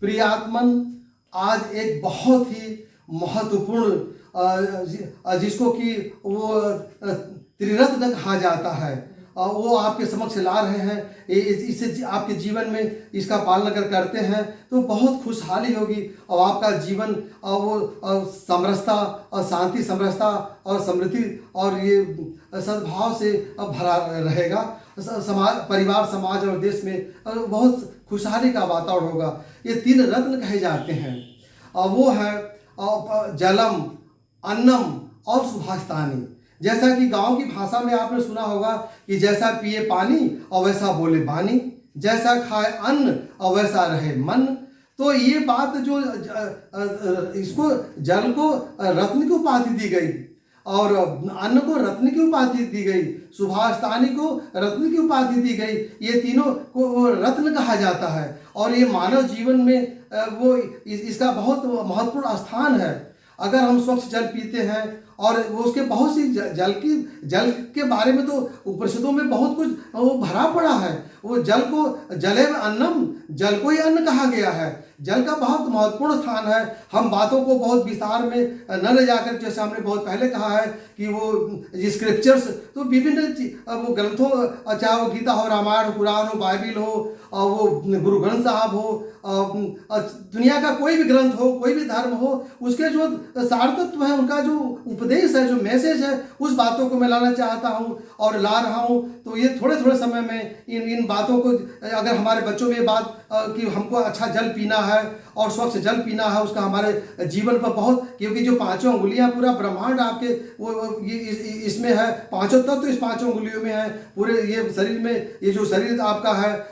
प्रियात्मन, आज एक बहुत ही महत्वपूर्ण जिसको कि वो त्रिरत्न कहा जाता है, वो आपके समक्ष ला रहे हैं। इससे आपके जीवन में इसका पालन अगर करते हैं तो बहुत खुशहाली होगी और आपका जीवन वो समरसता और शांति, समरसता और समृद्धि और ये सद्भाव से भरा रहेगा। समाज, परिवार, समाज और देश में बहुत खुशहाली का वातावरण होगा। ये 3 रत्न कहे जाते हैं और वो है जलम, अन्नम और सुभाषितानि। जैसा कि गांव की भाषा में आपने सुना होगा कि जैसा पिए पानी और वैसा बोले बानी, जैसा खाए अन्न और वैसा रहे मन। तो ये बात जो इसको जल को रत्न की उपाधि दी गई और अन्न को रत्न की उपाधि दी गई, सुभाषितानि को रत्न की उपाधि दी गई। ये तीनों को रत्न कहा जाता है और ये मानव जीवन में वो इसका बहुत महत्वपूर्ण स्थान है। अगर हम स्वच्छ जल पीते हैं और वो उसके बहुत सी जल के बारे में तो उपनिषदों में बहुत कुछ वो भरा पड़ा है। वो जल को जलेव अन्नम, जल को ही अन्न कहा गया है। जल का बहुत महत्वपूर्ण स्थान है। हम बातों को बहुत विस्तार में न ले जाकर, जैसे हमने बहुत पहले कहा है कि वो स्क्रिप्चर्स तो विभिन्न वो ग्रंथों, चाहे वो गीता हो, रामायण हो, पुराण हो, बाइबिल हो, वो गुरु ग्रंथ साहब हो, दुनिया का कोई भी ग्रंथ हो, कोई भी धर्म हो, उसके जो सार तत्व है, उनका जो उपदेश है, जो मैसेज है, उस बातों को मैं लाना चाहता हूँ और ला रहा हूँ। तो ये थोड़े थोड़े समय में इन बातों को, अगर हमारे बच्चों में ये बात कि हमको अच्छा जल पीना है और स्वच्छ जल पीना है, उसका हमारे जीवन पर बहुत, क्योंकि जो 5 अंगुलियां पूरा ब्रह्मांड आपके वो इसमें है, 5 तत्व इस 5 अंगुलियों में है। पूरे ये शरीर में, ये जो शरीर आपका है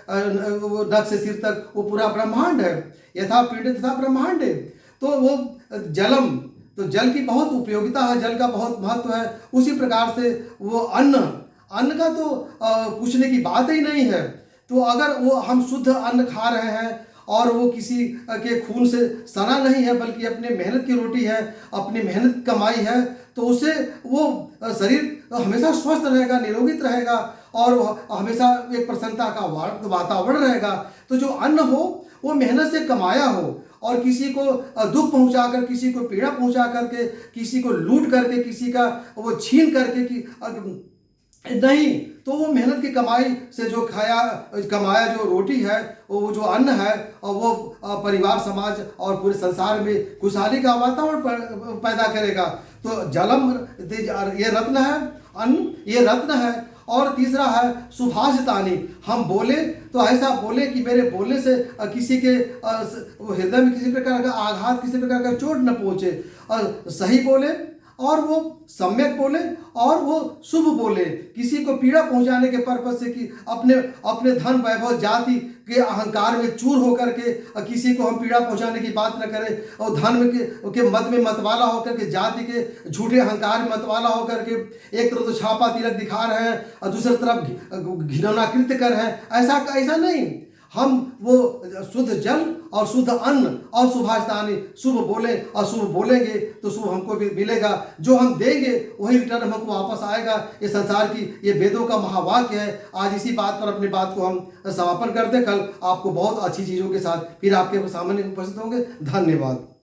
वो नख से सिर तक, वो पूरा ब्रह्मांड है। यथा पिंड तथा ब्रह्मांड है। तो वो जलम, तो जल की बहुत उपयोगिता है, जल का बहुत महत्व है। उसी प्रकार से वो अन्न का तो पूछने की बात ही नहीं है। तो अगर वो हम शुद्ध अन्न खा रहे हैं और वो किसी के खून से सना नहीं है, बल्कि अपने मेहनत की रोटी है, अपनी मेहनत कमाई है, तो उससे वो शरीर हमेशा स्वस्थ रहेगा, निरोगित रहेगा और हमेशा एक प्रसन्नता का वातावरण रहेगा। तो जो अन्न हो वो मेहनत से कमाया हो और किसी को दुख पहुंचाकर, किसी को पीड़ा पहुंचा करके, किसी को लूट करके, किसी का वो छीन करके कि नहीं, तो वो मेहनत की कमाई से जो कमाया जो रोटी है, वो जो अन्न है, और वो परिवार, समाज और पूरे संसार में खुशहाली का वातावरण पैदा करेगा। तो जलम ये रत्न है, अन्न ये रत्न है। और तीसरा है सुभाषितानि। हम बोले तो ऐसा बोले कि मेरे बोलने से किसी के हृदय में किसी प्रकार का आघात, किसी प्रकार का चोट न पहुँचे। सही बोले और वो सम्यक बोले और वो शुभ बोले, किसी को पीड़ा पहुंचाने के पर्पज से कि अपने धन, वैभव, जाति के अहंकार में चूर होकर के किसी को हम पीड़ा पहुंचाने की बात न करें और धन के मद में मतवाला होकर के, जाति के झूठे अहंकार में मतवाला होकर के एक तरफ तो छापा तिलक दिखा रहे हैं और दूसरी तरफ घिनौना कृत्य कर रहे हैं। ऐसा नहीं। हम वो शुद्ध जल और शुद्ध अन्न और सुभाषितानि, शुभ बोले और शुभ बोलेंगे तो शुभ हमको भी मिलेगा। जो हम देंगे वही रिटर्न हमको वापस आएगा। ये संसार की, ये वेदों का महावाक्य है। आज इसी बात पर अपनी बात को हम समापन करते। कल आपको बहुत अच्छी चीज़ों के साथ फिर आपके सामने उपस्थित होंगे। धन्यवाद।